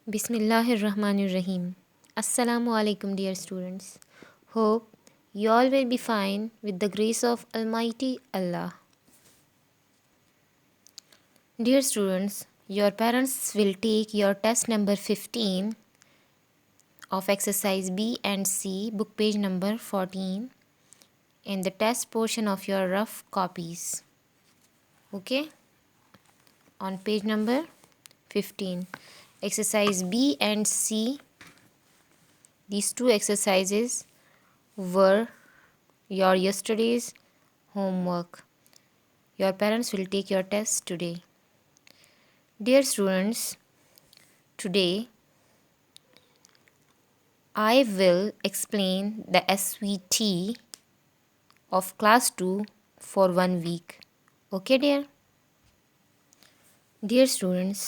بسم اللہ الرحمن الرحیم. السلام علیکم dear students. Hope you all will be fine with the grace of Almighty Allah. Dear students, your parents will take your test number 15 of exercise B and C, book page number 14, in the test portion of your rough copies. Okay? On page number 15. Exercise B and C. These two exercises were your yesterday's homework. Your parents will take your test today. Dear students, today I will explain the SVT of class 2 for 1 week. Okay dear? Dear students,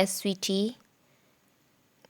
SVT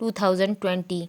2020.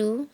2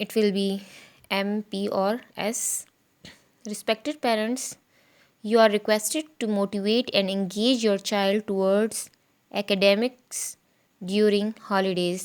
It will be M, P or S. Respected parents, you are requested to motivate and engage your child towards academics during holidays.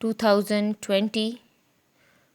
2020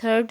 3rd,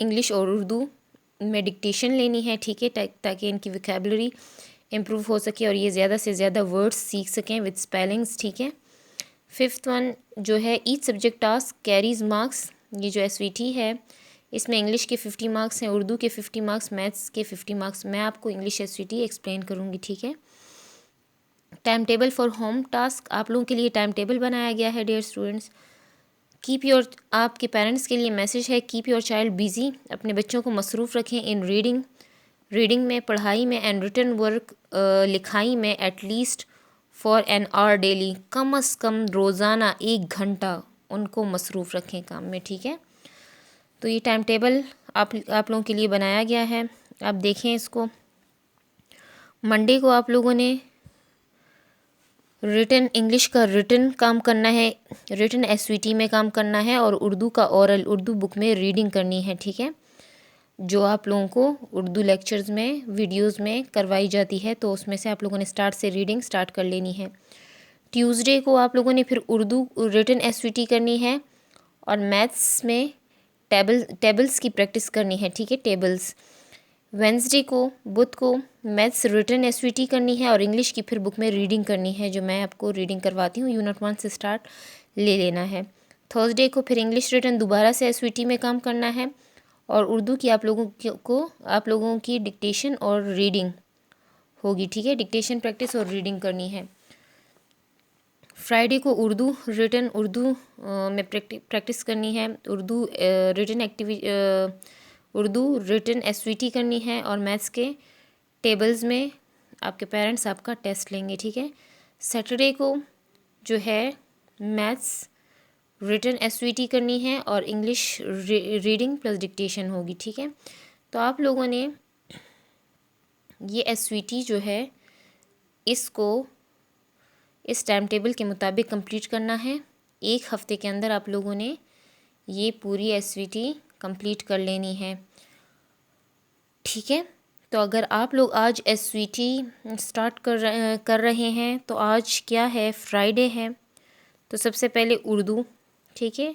English اور اردو میں dictation لینی ہے، ٹھیک ہے، تاکہ ان کی vocabulary improve ہو سکے اور یہ زیادہ سے زیادہ ورڈس سیکھ سکیں وتھ اسپیلنگس، ٹھیک ہے۔ 5th ون جو ہے each subject task carries marks, یہ جو ایس وی ٹی ہے اس میں انگلش کے 50 مارکس ہیں، اردو کے 50 مارکس، میتھس کے 50 مارکس۔ میں آپ کو English S V T explain کروں گی، ٹھیک ہے۔ Time table for home task, آپ لوگوں کے لیے ٹائم ٹیبل بنایا گیا ہے ڈیئر اسٹوڈنٹس۔ آپ کے پیرنٹس کے لیے میسیج ہے، کیپ یور چائلڈ بیزی، اپنے بچوں کو مصروف رکھیں ان ریڈنگ میں، پڑھائی میں، اینڈ ریٹن ورک، لکھائی میں، at least for an hour daily, کم از کم روزانہ 1 گھنٹہ ان کو مصروف رکھیں کام میں، ٹھیک ہے۔ تو یہ ٹائم ٹیبل آپ لوگوں کے لیے بنایا گیا ہے، آپ دیکھیں اس کو۔ منڈے کو آپ لوگوں نے ریٹن انگلش کا ریٹن کام کرنا ہے، ریٹن ایس وی ٹی میں کام کرنا ہے، اور اردو کا اورل اردو بک میں ریڈنگ کرنی ہے، ٹھیک ہے، جو آپ لوگوں کو اردو لیکچرز میں ویڈیوز میں کروائی جاتی ہے، تو اس میں سے آپ لوگوں نے اسٹارٹ سے ریڈنگ اسٹارٹ کر لینی ہے۔ ٹیوزڈے کو آپ لوگوں نے پھر Urdu written as V T کرنی ہے، اور میتھس میں ٹیبلز کی پریکٹس کرنی ہے، ٹھیک ہے، ٹیبلز۔ وینسڈے کو بدھ کو maths written as V T کرنی ہے، اور انگلش کی پھر بک میں ریڈنگ کرنی ہے، جو میں آپ کو ریڈنگ کرواتی ہوں، یونٹ 1 سے اسٹارٹ لے لینا ہے۔ تھرسڈے کو پھر انگلش ریٹن دوبارہ سے ایس وی ٹی میں کام کرنا ہے، اور اردو کی آپ لوگوں کی ڈکٹیشن اور ریڈنگ ہوگی، ٹھیک ہے، ڈکٹیشن پریکٹس اور ریڈنگ کرنی ہے۔ فرائیڈے کو اردو میں پریکٹس کرنی ہے، Urdu written as V T کرنی ہے، اور میتھس کے ٹیبلز میں آپ کے پیرنٹس آپ کا ٹیسٹ لیں گے، ٹھیک ہے۔ سیٹرڈے کو جو ہے maths written as V T کرنی ہے، اور انگلش ریڈنگ پلس ڈکٹیشن ہوگی، ٹھیک ہے۔ تو آپ لوگوں نے یہ ایس وی ٹی جو ہے اس ٹائم ٹیبل کے مطابق کمپلیٹ کرنا ہے، 1 ہفتے کے اندر آپ لوگوں نے یہ پوری ایس وی ٹی کمپلیٹ کر لینی ہے، ٹھیک ہے۔ تو اگر آپ لوگ آج ایس وی ٹی اسٹارٹ کر رہے ہیں، تو آج کیا ہے، فرائیڈے ہے، تو سب سے پہلے اردو، ٹھیک ہے،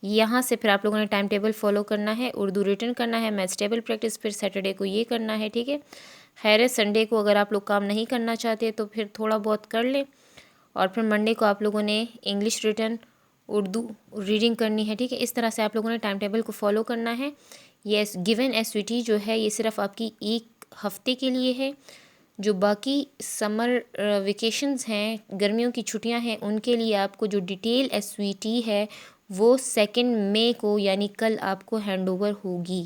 یہاں سے پھر آپ لوگوں نے ٹائم ٹیبل فالو کرنا ہے، اردو ریٹن کرنا ہے، میتھس ٹیبل پریکٹس، پھر سیٹرڈے کو یہ کرنا ہے، ٹھیک ہے۔ خیر سنڈے کو اگر آپ لوگ کام نہیں کرنا چاہتے تو پھر تھوڑا بہت کر لیں، اور پھر منڈے کو آپ لوگوں نے انگلش ریٹن اردو ریڈنگ کرنی ہے، ٹھیک ہے۔ اس طرح سے آپ لوگوں نے ٹائم ٹیبل کو فالو کرنا ہے۔ یہ گیون ایس وی ٹی جو ہے یہ صرف آپ کی 1 ہفتے کے لیے ہے، جو باقی سمر ویکیشنز ہیں، گرمیوں کی چھٹیاں ہیں، ان کے لیے آپ کو جو ڈیٹیل ایس وی ٹی ہے وہ 2 مئی کو یعنی کل آپ کو ہینڈ اوور ہوگی،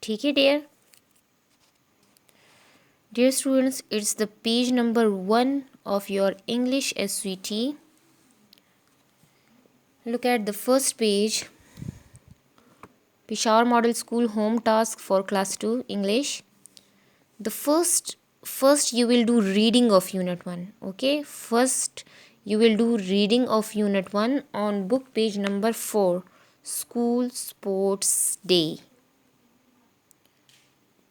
ٹھیک ہے dear students, it's the page number 1 of your English SVT. Look at the first page. Peshawar Model School Home Task for Class 2 English. The first you will do reading of Unit 1. Okay, first you will do reading of Unit 1 on book page number 4, School Sports Day.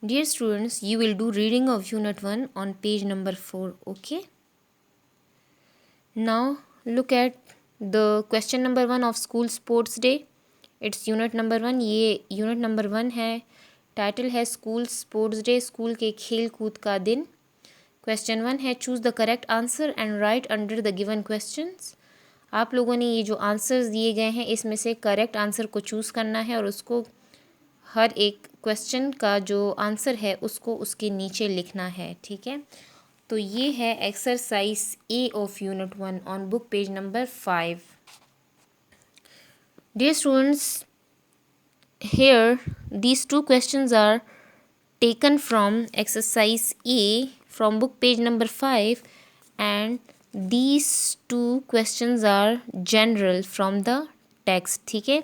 Dear students, you will do reading of Unit 1 on page number 4. Okay. Now look at the question number 1 of School Sports Day. It's unit number 1. یہ unit number 1 ہے، title ہے School Sports Day، school کے کھیل کود کا دن۔ Question 1 ہے choose the correct answer and write under the given questions. آپ لوگوں نے یہ جو آنسرز دیے گئے ہیں اس میں سے کریکٹ آنسر کو چوز کرنا ہے، اور اس کو ہر ایک کویسچن کا جو آنسر ہے اس کو اس کے نیچے لکھنا ہے، ٹھیک ہے۔ تو یہ ہے exercise A of unit 1 on book page number 5۔ Dear students, here these 2 questions are taken from exercise A from book page number 5 and these 2 questions are general from the text، ٹھیک ہے۔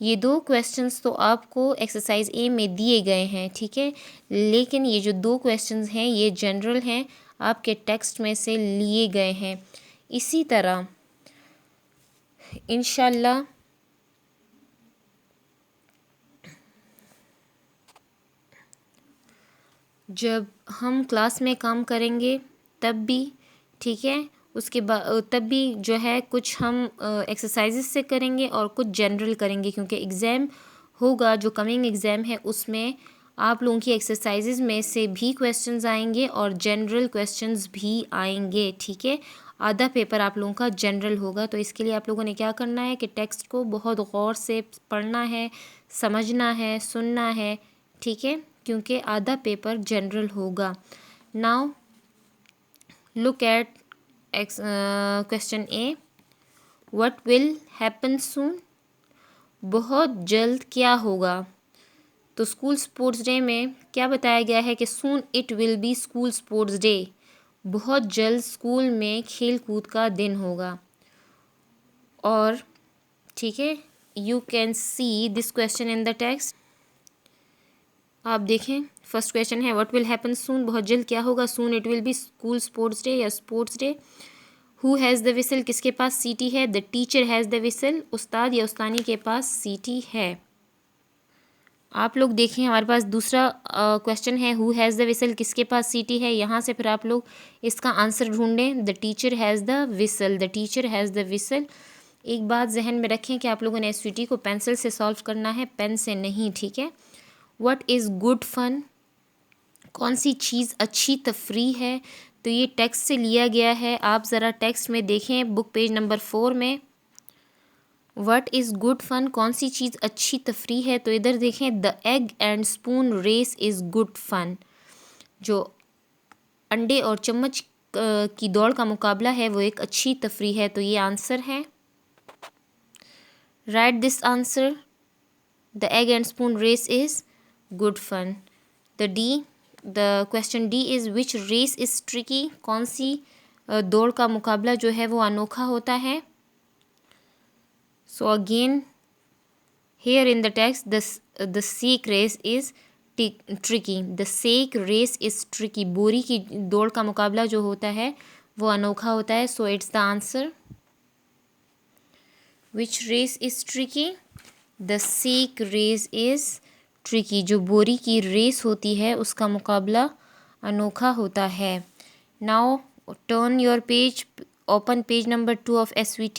یہ 2 questions تو آپ کو exercise اے میں دیے گئے ہیں، ٹھیک ہے، لیکن یہ جو 2 questions ہیں یہ جنرل ہیں، آپ کے ٹیکسٹ میں سے لیے گئے ہیں۔ اسی طرح انشاءاللہ جب ہم کلاس میں کام کریں گے تب بھی، ٹھیک ہے، اس کے تب بھی جو ہے کچھ ہم ایکسرسائزز سے کریں گے اور کچھ جنرل کریں گے، کیونکہ ایگزام ہوگا جو کمنگ ایگزام ہے اس میں آپ لوگوں کی ایکسرسائزز میں سے بھی کویسچنز آئیں گے اور جنرل کویسچنز بھی آئیں گے. ٹھیک ہے, آدھا پیپر آپ لوگوں کا جنرل ہوگا. تو اس کے لیے آپ لوگوں نے کیا کرنا ہے کہ ٹیکسٹ کو بہت غور سے پڑھنا ہے, سمجھنا ہے, سننا ہے. ٹھیک ہے, کیونکہ آدھا پیپر جنرل ہوگا. Now look at question A. What will happen soon? بہت جلد کیا ہوگا؟ تو اسکول اسپورٹس ڈے میں کیا بتایا گیا ہے کہ soon it will be school sports day. بہت جلد اسکول میں کھیل کود کا دن ہوگا. اور ٹھیک ہے, you can see this question in the text. آپ دیکھیں فرسٹ کویسچن ہے وٹ ول ہیپن سون, بہت جلد کیا ہوگا. Soon it will be school sports day یا sports day. Who has the whistle, کس کے پاس سیٹی ہے. دا ٹیچر ہیز دا وسل, استاد یا استانی کے پاس سیٹی ہے. آپ لوگ دیکھیں ہمارے پاس دوسرا کویسچن ہے ہو ہیز دا وسل, کس کے پاس سیٹی ہے. یہاں سے پھر آپ لوگ اس کا آنسر ڈھونڈیں. The teacher has the whistle, the teacher has the وسل. ایک بات ذہن میں رکھیں کہ آپ لوگوں نے SVT کو پینسل سے سالو کرنا ہے, پین سے نہیں. ٹھیک ہے. وٹ از گڈ فن, کون سی چیز اچھی تفریح ہے. تو یہ ٹیکسٹ سے لیا گیا ہے. آپ ذرا ٹیکسٹ میں دیکھیں بک پیج نمبر 4 میں. وٹ از گڈ فن, کون سی چیز اچھی تفریح ہے. تو ادھر دیکھیں the egg and spoon race is good fun. جو انڈے اور چمچ کی دوڑ کا مقابلہ ہے وہ ایک اچھی تفریح ہے. تو یہ آنسر ہے. Right this answer. The egg and spoon race is good fun. The question D is which race is tricky, کون سی دوڑ کا مقابلہ جو ہے وہ انوکھا ہوتا ہے. So again here in the text the sack race is tricky. The sack race is tricky, بوری کی دوڑ کا مقابلہ جو ہوتا ہے وہ انوکھا ہوتا ہے. So it's the answer. Which race is tricky, the sack race is tricky. جو بوری کی ریس ہوتی ہے اس کا مقابلہ انوکھا ہوتا ہے. Now turn your page, open page number 2 of SVT.